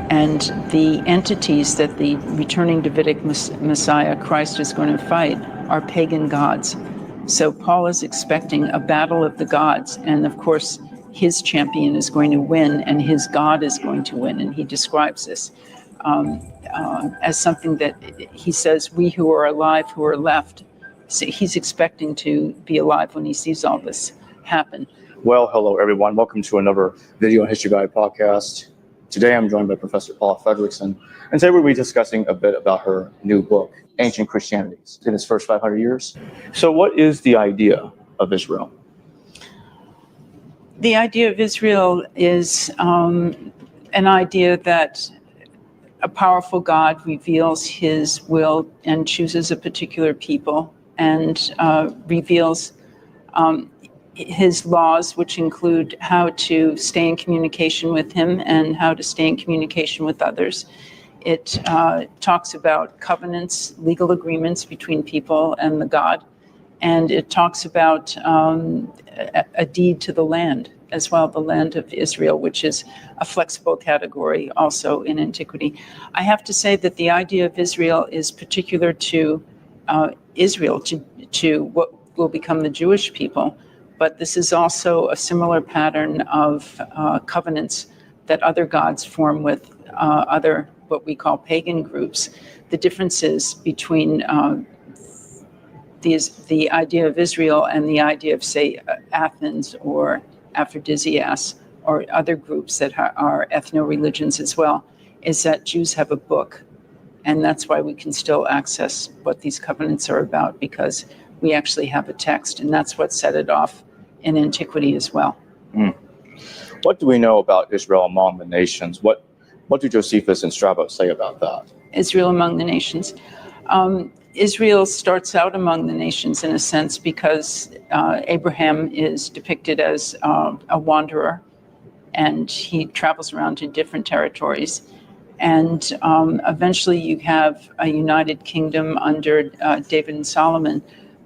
And the entities that the returning Davidic Messiah, Christ, is going to fight are pagan gods. So Paul is expecting a battle of the gods, and of course his champion is going to win and his God is going to win, and he describes this as something that he says, we who are alive, who are left. So he's expecting to be alive when he sees all this happen. Well, hello everyone. Welcome to another Video and History Guide podcast. Today I'm joined by Professor Paula Fredrikson, and today we'll be discussing a bit about her new book, Ancient Christianity, in its first 500 years. So what is the idea of Israel? The idea of Israel is an idea that a powerful God reveals his will and chooses a particular people and reveals his laws, which include how to stay in communication with him and how to stay in communication with others. It talks about covenants, legal agreements between people and the God, and it talks about a deed to the land as well, the land of Israel, which is a flexible category also in antiquity. I have to say that the idea of Israel is particular to Israel, to what will become the Jewish people. But this is also a similar pattern of covenants that other gods form with other, what we call pagan groups. The differences between the idea of Israel and the idea of, say, Athens or Aphrodisias or other groups that are ethno-religions as well, is that Jews have a book. And that's why we can still access what these covenants are about, because we actually have a text, and that's what set it off in antiquity as well. What do we know about Israel among the nations? What do Josephus and Strabo say about that? Israel among the nations. Israel starts out among the nations in a sense because Abraham is depicted as a wanderer, and he travels around to different territories. And eventually you have a united kingdom under David and Solomon.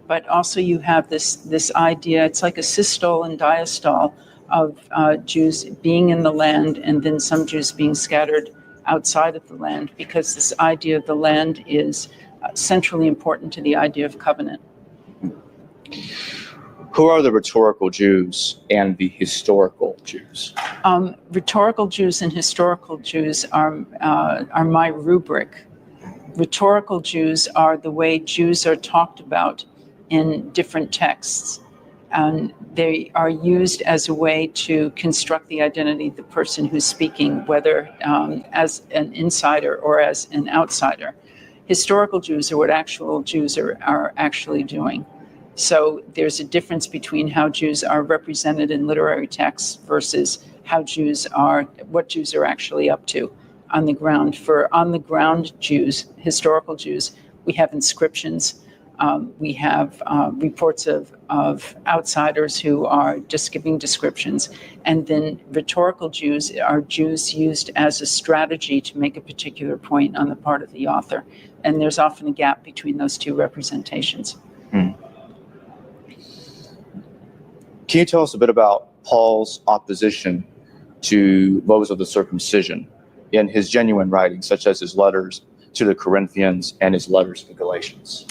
But also you have this idea, it's like a systole and diastole of Jews being in the land and then some Jews being scattered outside of the land, because this idea of the land is centrally important to the idea of covenant. Who are the rhetorical Jews and the historical Jews? Rhetorical Jews and historical Jews are my rubric. Rhetorical Jews are the way Jews are talked about in different texts, and they are used as a way to construct the identity of the person who's speaking, whether as an insider or as an outsider. Historical Jews are what actual Jews are actually doing. So there's a difference between how Jews are represented in literary texts versus what Jews are actually up to on the ground. For on the ground Jews, historical Jews, we have inscriptions. We have reports of outsiders who are just giving descriptions. And then rhetorical Jews are Jews used as a strategy to make a particular point on the part of the author. And there's often a gap between those two representations. Can you tell us a bit about Paul's opposition to those of the circumcision in his genuine writings, such as his letters to the Corinthians and his letters to the Galatians?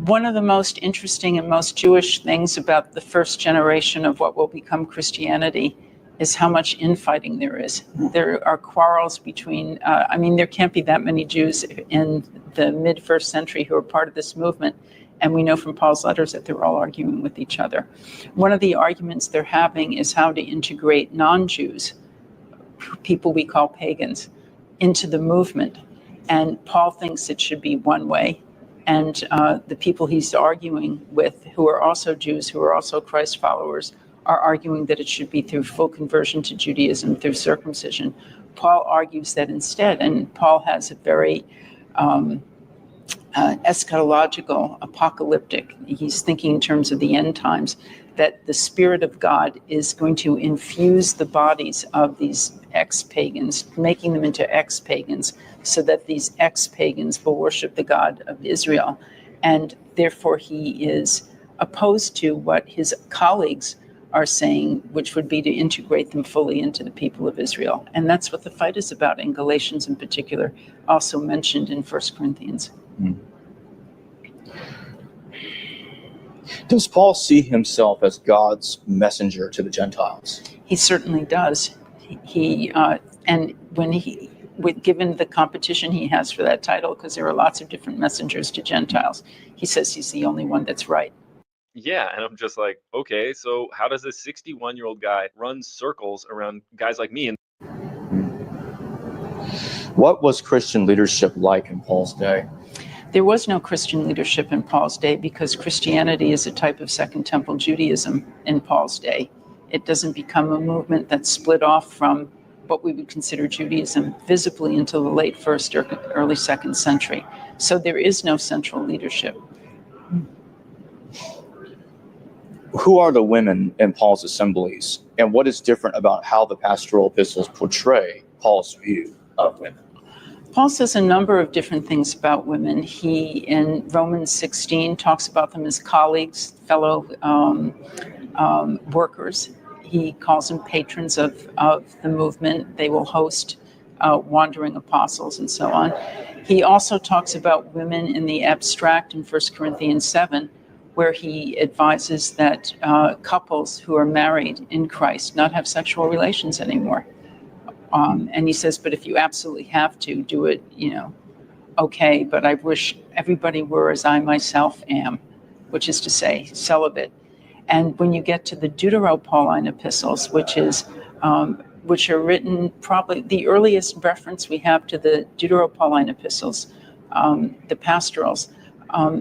One of the most interesting and most Jewish things about the first generation of what will become Christianity is how much infighting there is. There are quarrels between, there can't be that many Jews in the mid-first century who are part of this movement. And we know from Paul's letters that they're all arguing with each other. One of the arguments they're having is how to integrate non-Jews, people we call pagans, into the movement. And Paul thinks it should be one way. And the people he's arguing with, who are also Jews, who are also Christ followers, are arguing that it should be through full conversion to Judaism, through circumcision. Paul argues that instead, and Paul has a very eschatological, apocalyptic, he's thinking in terms of the end times, that the Spirit of God is going to infuse the bodies of these ex-pagans, making them into ex-pagans, so that these ex-pagans will worship the God of Israel. And therefore he is opposed to what his colleagues are saying, which would be to integrate them fully into the people of Israel. And that's what the fight is about in Galatians in particular, also mentioned in 1 Corinthians. Does Paul see himself as God's messenger to the Gentiles? He certainly does. And given the competition he has for that title, because there are lots of different messengers to Gentiles, he says he's the only one that's right. Yeah, and I'm just like, okay, so how does this 61-year-old guy run circles around guys like me? And What was Christian leadership like in Paul's day? There was no Christian leadership in Paul's day because Christianity is a type of Second Temple Judaism in Paul's day. It doesn't become a movement that's split off from what we would consider Judaism visibly until the late 1st or early 2nd century. So there is no central leadership. Who are the women in Paul's assemblies, and what is different about how the pastoral epistles portray Paul's view of women? Paul says a number of different things about women. He, in Romans 16, talks about them as colleagues, fellow workers. He calls them patrons of the movement. They will host wandering apostles and so on. He also talks about women in the abstract in 1 Corinthians 7, where he advises that couples who are married in Christ not have sexual relations anymore. And he says, but if you absolutely have to do it, okay, but I wish everybody were as I myself am, which is to say celibate. And when you get to the Deutero-Pauline epistles, which are written, probably the earliest reference we have to the Deutero-Pauline epistles, the pastorals,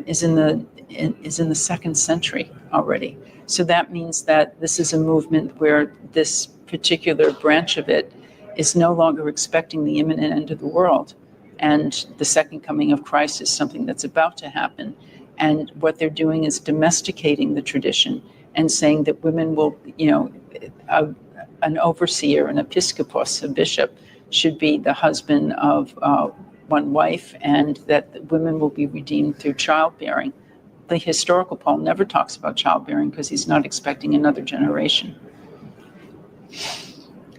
is in the 2nd century already. So that means that this is a movement where this particular branch of it is no longer expecting the imminent end of the world. And the second coming of Christ is something that's about to happen. And what they're doing is domesticating the tradition and saying that women will, an overseer, an episkopos, a bishop, should be the husband of one wife, and that women will be redeemed through childbearing. The historical Paul never talks about childbearing because he's not expecting another generation.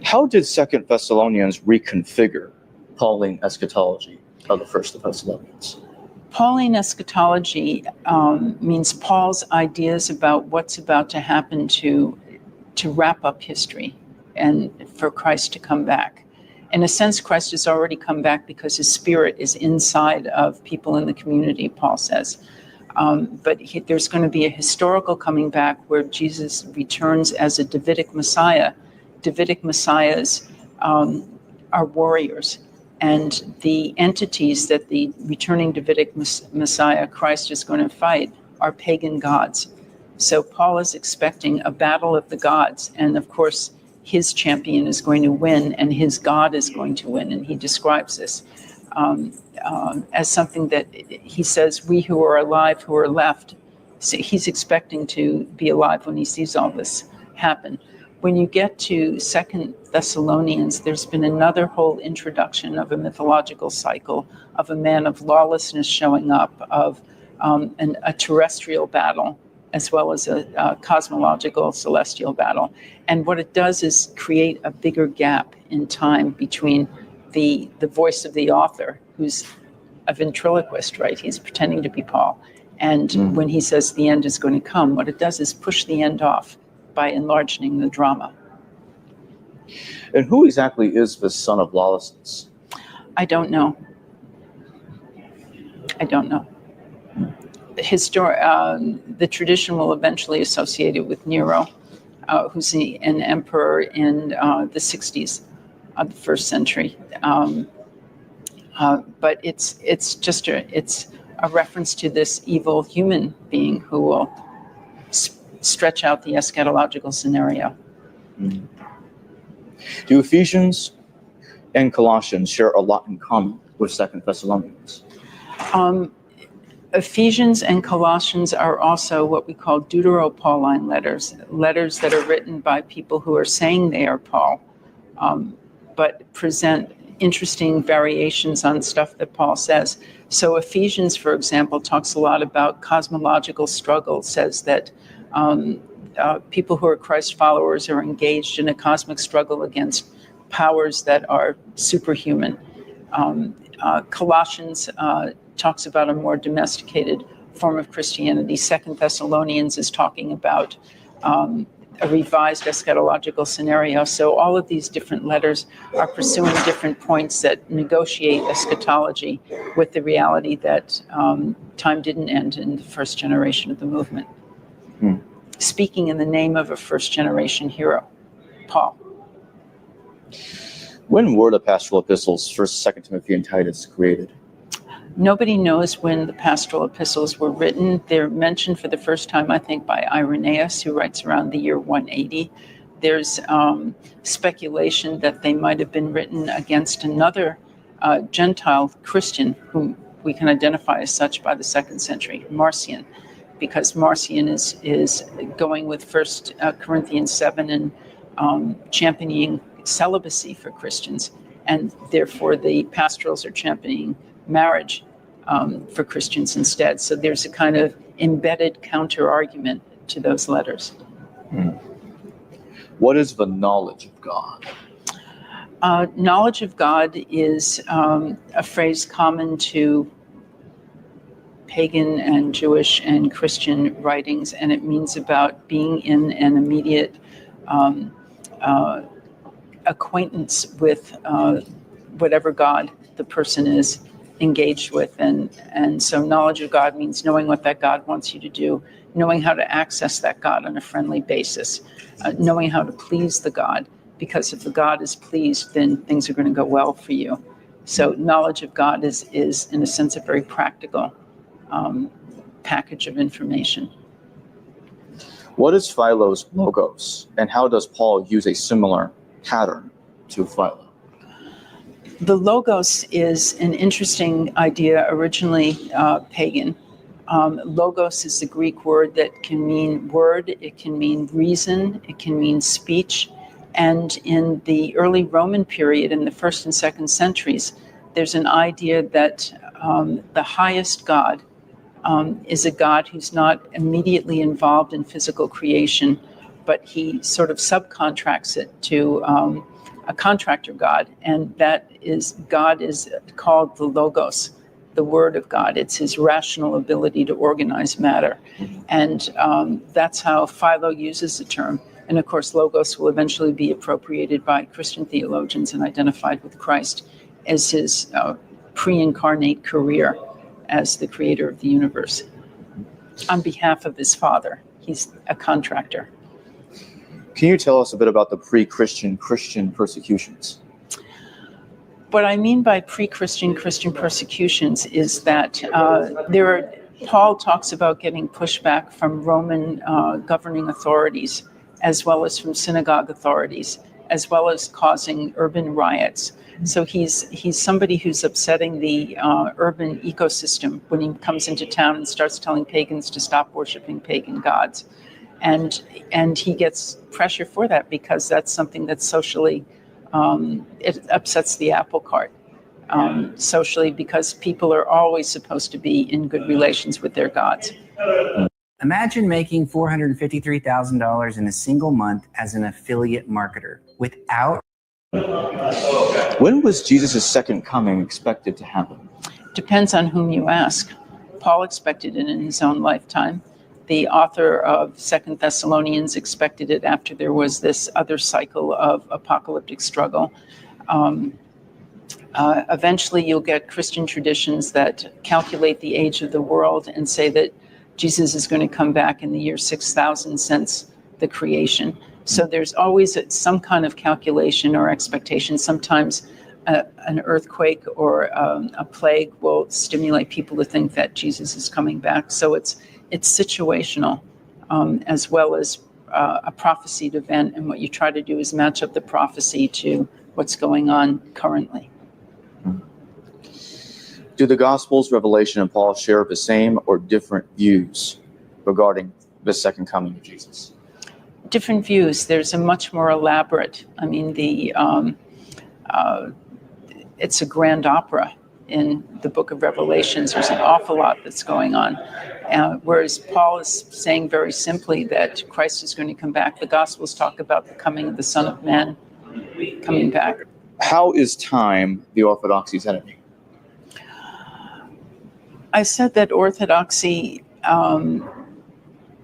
How did 2 Thessalonians reconfigure Pauline eschatology of the First Thessalonians? Pauline eschatology means Paul's ideas about what's about to happen to wrap up history and for Christ to come back. In a sense, Christ has already come back because his spirit is inside of people in the community, Paul says. But there's going to be a historical coming back where Jesus returns as a Davidic Messiah. Davidic Messiahs are warriors, and the entities that the returning Davidic Messiah, Christ, is going to fight are pagan gods. So Paul is expecting a battle of the gods, and of course his champion is going to win and his God is going to win, and he describes this as something that he says, we who are alive, who are left. So he's expecting to be alive when he sees all this happen. When you get to 2 Thessalonians, there's been another whole introduction of a mythological cycle of a man of lawlessness showing up, of a terrestrial battle, as well as a cosmological celestial battle. And what it does is create a bigger gap in time between the voice of the author, who's a ventriloquist, right? He's pretending to be Paul. And when he says the end is going to come, what it does is push the end off by enlarging the drama. And who exactly is the son of lawlessness? I don't know. The tradition will eventually associate it with Nero, who's an emperor in the 60s of the 1st century. But it's just a reference to this evil human being who will stretch out the eschatological scenario. Do Ephesians and Colossians share a lot in common with 2 Thessalonians? Ephesians and Colossians are also what we call Deutero-Pauline letters that are written by people who are saying they are Paul, but present interesting variations on stuff that Paul says. So Ephesians, for example, talks a lot about cosmological struggle, says that People who are Christ followers are engaged in a cosmic struggle against powers that are superhuman. Colossians talks about a more domesticated form of Christianity. 2 Thessalonians is talking about a revised eschatological scenario. So all of these different letters are pursuing different points that negotiate eschatology with the reality that time didn't end in the first generation of the movement. Speaking in the name of a first-generation hero, Paul. When were the pastoral epistles, 1st, 2nd Timothy, and Titus, created? Nobody knows when the pastoral epistles were written. They're mentioned for the first time, I think, by Irenaeus, who writes around the year 180. There's speculation that they might have been written against another Gentile Christian, whom we can identify as such by the 2nd century, Marcion, because Marcion is going with 1 Corinthians 7 and championing celibacy for Christians, and therefore the pastorals are championing marriage for Christians instead. So there's a kind of embedded counter-argument to those letters. What is the knowledge of God? Knowledge of God is a phrase common to pagan and Jewish and Christian writings, and it means about being in an immediate acquaintance with whatever God the person is engaged with. And so knowledge of God means knowing what that God wants you to do, knowing how to access that God on a friendly basis, knowing how to please the God, because if the God is pleased, then things are going to go well for you. So knowledge of God is in a sense, a very practical package of information. What is Philo's logos, and how does Paul use a similar pattern to Philo? The logos is an interesting idea, originally pagan. Logos is the Greek word that can mean word, it can mean reason, it can mean speech. And in the early Roman period, in the 1st and 2nd centuries, there's an idea that the highest God is a God who's not immediately involved in physical creation, but he sort of subcontracts it to a contractor God, and that is God is called the Logos, the Word of God. It's his rational ability to organize matter, and that's how Philo uses the term. And of course, Logos will eventually be appropriated by Christian theologians and identified with Christ as his pre-incarnate career as the creator of the universe. On behalf of his Father, he's a contractor. Can you tell us a bit about the pre-Christian Christian persecutions? What I mean by pre-Christian Christian persecutions is that Paul talks about getting pushback from Roman governing authorities, as well as from synagogue authorities, as well as causing urban riots. So he's somebody who's upsetting the urban ecosystem when he comes into town and starts telling pagans to stop worshiping pagan gods. And he gets pressure for that because that's something that's socially, it upsets the apple cart socially, because people are always supposed to be in good relations with their gods. Imagine making $453,000 in a single month as an affiliate marketer without. When was Jesus' second coming expected to happen? Depends on whom you ask. Paul expected it in his own lifetime. The author of 2 Thessalonians expected it after there was this other cycle of apocalyptic struggle. Eventually, you'll get Christian traditions that calculate the age of the world and say that Jesus is going to come back in the year 6,000 since the creation. So there's always some kind of calculation or expectation. Sometimes an earthquake or a plague will stimulate people to think that Jesus is coming back. So it's situational, as well as a prophesied event. And what you try to do is match up the prophecy to what's going on currently. Do the Gospels, Revelation, and Paul share the same or different views regarding the second coming of Jesus? Different views. There's a much more elaborate, it's a grand opera in the book of Revelations. There's an awful lot that's going on. Whereas Paul is saying very simply that Christ is going to come back. The Gospels talk about the coming of the Son of Man coming back. How is time the orthodoxy's enemy? I said that orthodoxy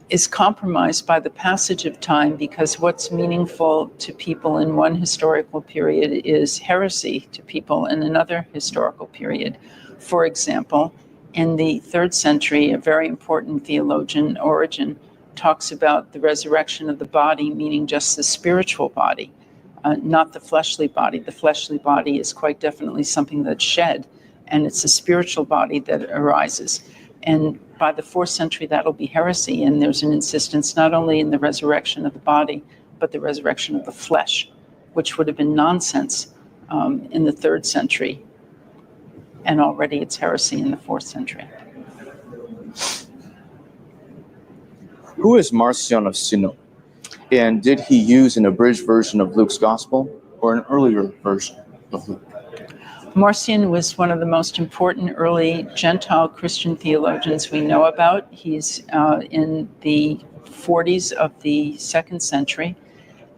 is compromised by the passage of time, because what's meaningful to people in one historical period is heresy to people in another historical period. For example, in the 3rd century, a very important theologian, Origen, talks about the resurrection of the body, meaning just the spiritual body, not the fleshly body. The fleshly body is quite definitely something that's shed, and it's a spiritual body that arises. And by the 4th century, that'll be heresy, and there's an insistence not only in the resurrection of the body, but the resurrection of the flesh, which would have been nonsense in the 3rd century. And already it's heresy in the 4th century. Who is Marcion of Sino? And did he use an abridged version of Luke's gospel or an earlier version of Luke? Marcion was one of the most important early Gentile Christian theologians we know about. He's in the 40s of the 2nd century,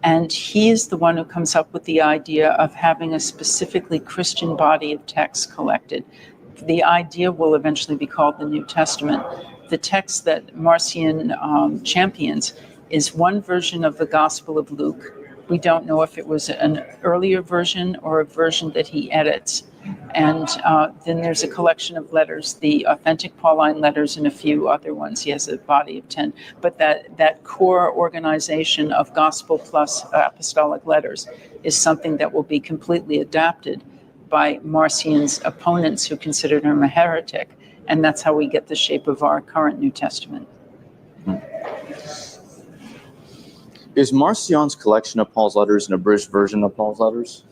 and he is the one who comes up with the idea of having a specifically Christian body of texts collected. The idea will eventually be called the New Testament. The text that Marcion champions is one version of the Gospel of Luke. We don't know if it was an earlier version or a version that he edits. And then there's a collection of letters, the authentic Pauline letters and a few other ones. He has a body of 10. But that core organization of gospel plus apostolic letters is something that will be completely adapted by Marcion's opponents, who considered him a heretic. And that's how we get the shape of our current New Testament. Is Marcion's collection of Paul's letters an abridged version of Paul's letters?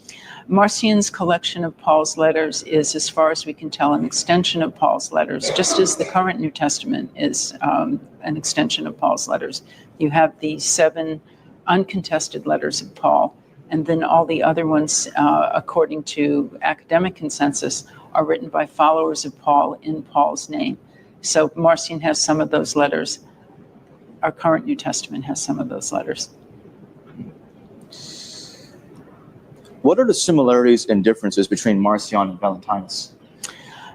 Marcion's collection of Paul's letters is, as far as we can tell, an extension of Paul's letters, just as the current New Testament is an extension of Paul's letters. You have the 7 uncontested letters of Paul, and then all the other ones, according to academic consensus, are written by followers of Paul in Paul's name. So Marcion has some of those letters. Our current New Testament has some of those letters. What are the similarities and differences between Marcion and Valentinus?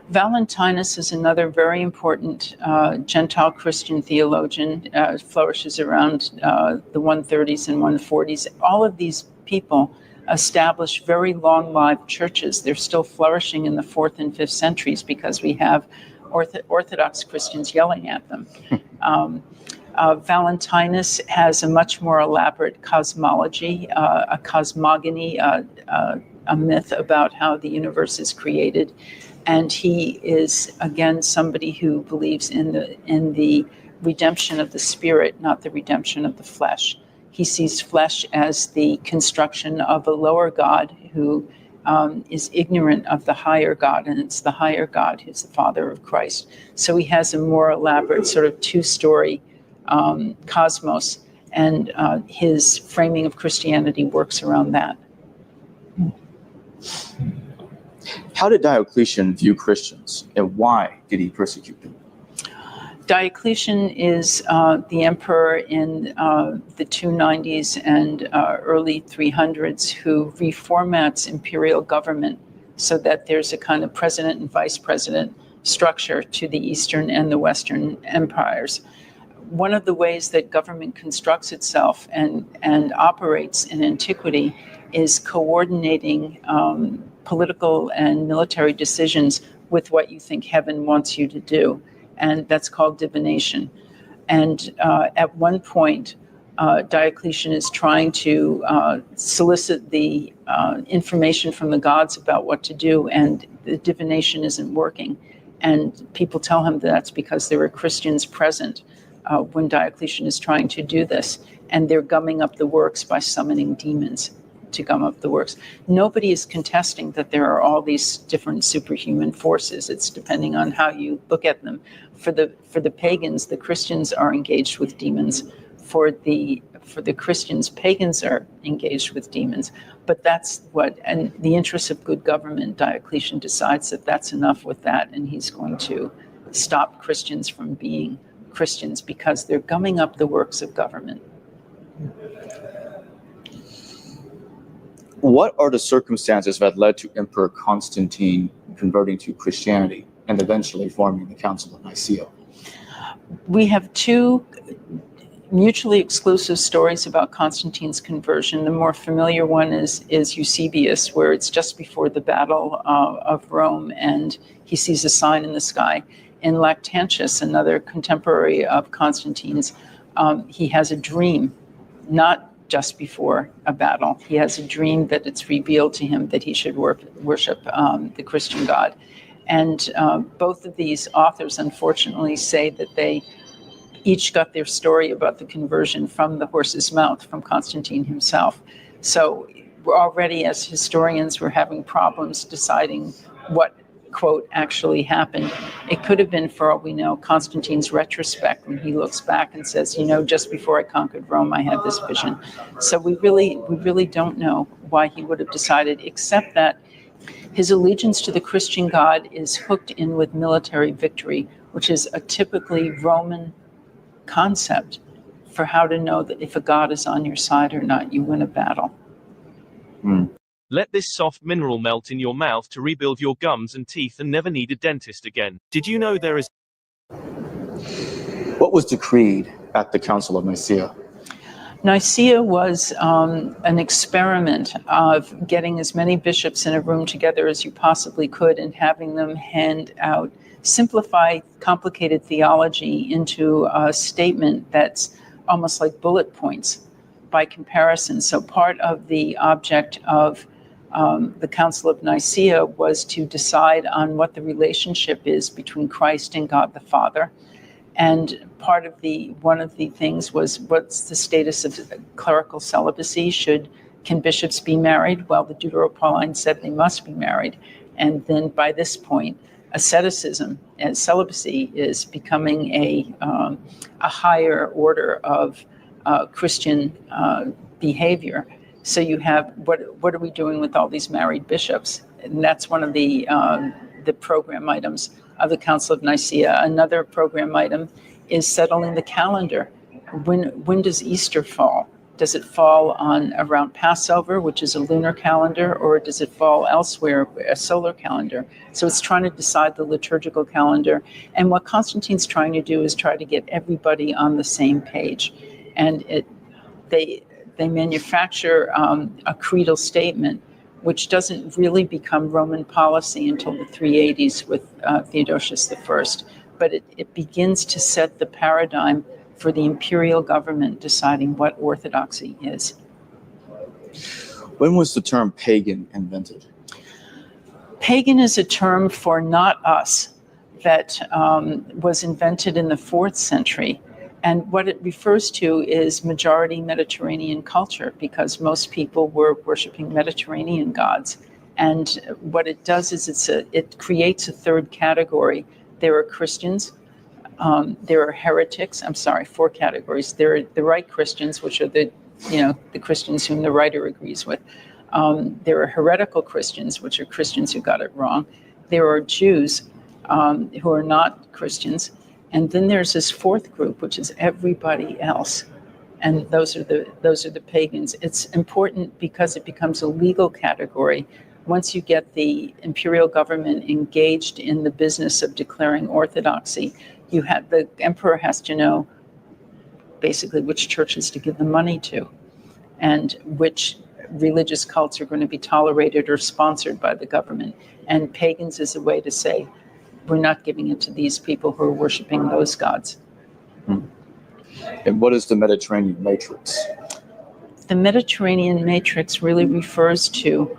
Valentinus is another very important Gentile Christian theologian, flourishes around the 130s and 140s. All of these people established very long-lived churches. They're still flourishing in the 4th and 5th centuries because we have Orthodox Christians yelling at them. Valentinus has a much more elaborate cosmology, a cosmogony, a myth about how the universe is created. And he is, again, somebody who believes in the redemption of the spirit, not the redemption of the flesh. He sees flesh as the construction of a lower God who is ignorant of the higher God, and it's the higher God who's the Father of Christ. So he has a more elaborate sort of 2-story cosmos, and his framing of Christianity works around that. How did Diocletian view Christians, and why did he persecute them? Diocletian is the emperor in the 290s and early 300s who reformats imperial government so that there's a kind of president and vice president structure to the Eastern and the Western empires. One of the ways that government constructs itself and operates in antiquity is coordinating political and military decisions with what you think heaven wants you to do. And that's called divination. And at one point, Diocletian is trying to solicit the information from the gods about what to do, and the divination isn't working. And people tell him that's because there were Christians present when Diocletian is trying to do this, and they're gumming up the works by summoning demons to gum up the works. Nobody is contesting that there are all these different superhuman forces. It's depending on how you look at them. For the pagans, the Christians are engaged with demons. For the Christians, pagans are engaged with demons. But that's what, and the interests of good government, Diocletian decides that that's enough with that, and he's going to stop Christians from being Christians because they're gumming up the works of government. What are the circumstances that led to Emperor Constantine converting to Christianity and eventually forming the Council of Nicaea? We have two mutually exclusive stories about Constantine's conversion. The more familiar one is Eusebius, where it's just before the Battle of Rome, and he sees a sign in the sky. In Lactantius, another contemporary of Constantine's, he has a dream, not just before a battle. He has a dream that it's revealed to him that he should worship the Christian God. And both of these authors, unfortunately, say that they each got their story about the conversion from the horse's mouth, from Constantine himself. So we're already, as historians, we're having problems deciding what, quote, actually happened. It could have been, for all we know, Constantine's retrospect when he looks back and says, just before I conquered Rome, I had this vision. So we really don't know why he would have decided, except that his allegiance to the Christian God is hooked in with military victory, which is a typically Roman concept for how to know that if a god is on your side or not, you win a battle. Let this soft mineral melt in your mouth to rebuild your gums and teeth and never need a dentist again. Did you know there is... What was decreed at the Council of Nicaea? Nicaea was an experiment of getting as many bishops in a room together as you possibly could and having them hand out simplify complicated theology into a statement that's almost like bullet points by comparison. So part of the object of the Council of Nicaea was to decide on what the relationship is between Christ and God the Father. And one of the things was, what's the status of clerical celibacy? Can bishops be married? Well, the Deutero-Pauline said they must be married. And then by this point, asceticism and celibacy is becoming a higher order of Christian behavior. So you have, what are we doing with all these married bishops? And that's one of the program items of the Council of Nicaea. Another program item is settling the calendar. When does Easter fall? Does it fall around Passover, which is a lunar calendar, or does it fall elsewhere, a solar calendar? So it's trying to decide the liturgical calendar. And what Constantine's trying to do is try to get everybody on the same page. And they manufacture a creedal statement, which doesn't really become Roman policy until the 380s with Theodosius I. But it begins to set the paradigm for the imperial government deciding what orthodoxy is. When was the term pagan invented? Pagan is a term for not us that was invented in the 4th century. And what it refers to is majority Mediterranean culture, because most people were worshiping Mediterranean gods. And what it does is it creates a third category. There are Christians, there are heretics. 4 categories. There are the right Christians, which are the Christians whom the writer agrees with. There are heretical Christians, which are Christians who got it wrong. There are Jews who are not Christians. And then there's this 4th group, which is everybody else. And those are the pagans. It's important because it becomes a legal category. Once you get the imperial government engaged in the business of declaring orthodoxy, the emperor has to know basically which churches to give the money to and which religious cults are going to be tolerated or sponsored by the government. And pagans is a way to say, we're not giving it to these people who are worshiping those gods. And what is the Mediterranean matrix? The Mediterranean matrix really refers to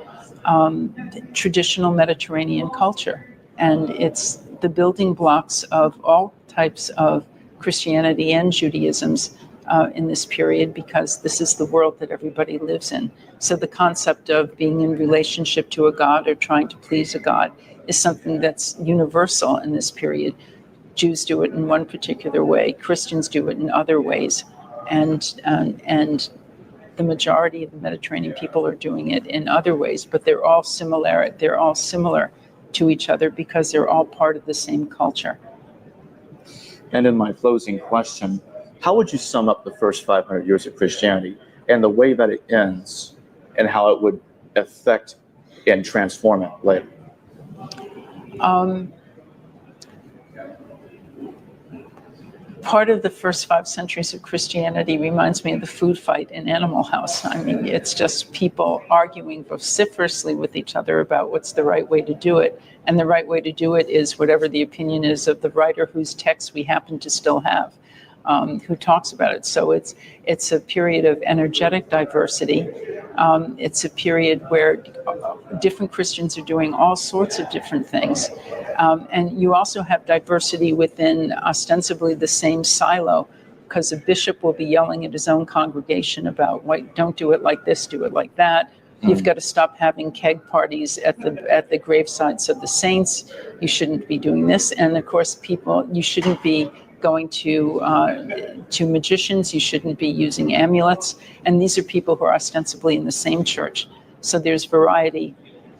traditional Mediterranean culture. And it's the building blocks of all types of Christianity and Judaisms in this period, because this is the world that everybody lives in. So the concept of being in relationship to a god or trying to please a god is something that's universal in this period. Jews do it in one particular way, Christians do it in other ways, and the majority of the Mediterranean people are doing it in other ways, but they're all similar to each other because they're all part of the same culture. And in my closing question, how would you sum up the first 500 years of Christianity and the way that it ends and how it would affect and transform it later? Part of the first 5 centuries of Christianity reminds me of the food fight in Animal House. I mean, it's just people arguing vociferously with each other about what's the right way to do it. And the right way to do it is whatever the opinion is of the writer whose text we happen to still have, who talks about it. So it's a period of energetic diversity. It's a period where different Christians are doing all sorts of different things. And you also have diversity within ostensibly the same silo, because a bishop will be yelling at his own congregation about, "Why don't do it like this, do it like that. You've got to stop having keg parties at the gravesites of the saints. You shouldn't be doing this." And of course, you shouldn't be going to magicians. You shouldn't be using amulets. And these are people who are ostensibly in the same church. So there's variety.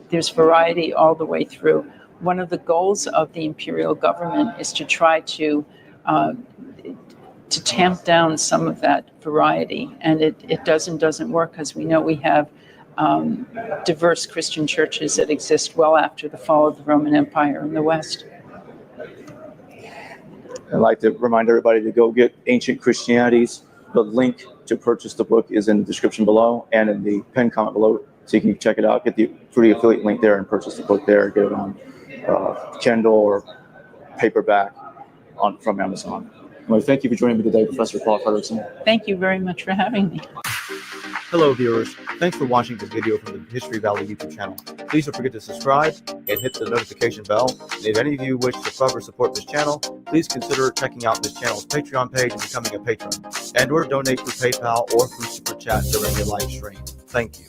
There's variety all the way through. One of the goals of the imperial government is to try to tamp down some of that variety. And it doesn't work, because we know we have diverse Christian churches that exist well after the fall of the Roman Empire in the West. I'd like to remind everybody to go get Ancient Christianities. The link to purchase the book is in the description below and in the pinned comment below, so you can check it out, get the free affiliate link there and purchase the book there, get it on Kindle or paperback from Amazon. Well, thank you for joining me today, Professor Paula Fredrikson. Thank you very much for having me. Hello, viewers. Thanks for watching this video from the History Valley YouTube channel. Please don't forget to subscribe and hit the notification bell. And if any of you wish to further support this channel, please consider checking out this channel's Patreon page and becoming a patron, and/or donate through PayPal or through Super Chat during your live stream. Thank you.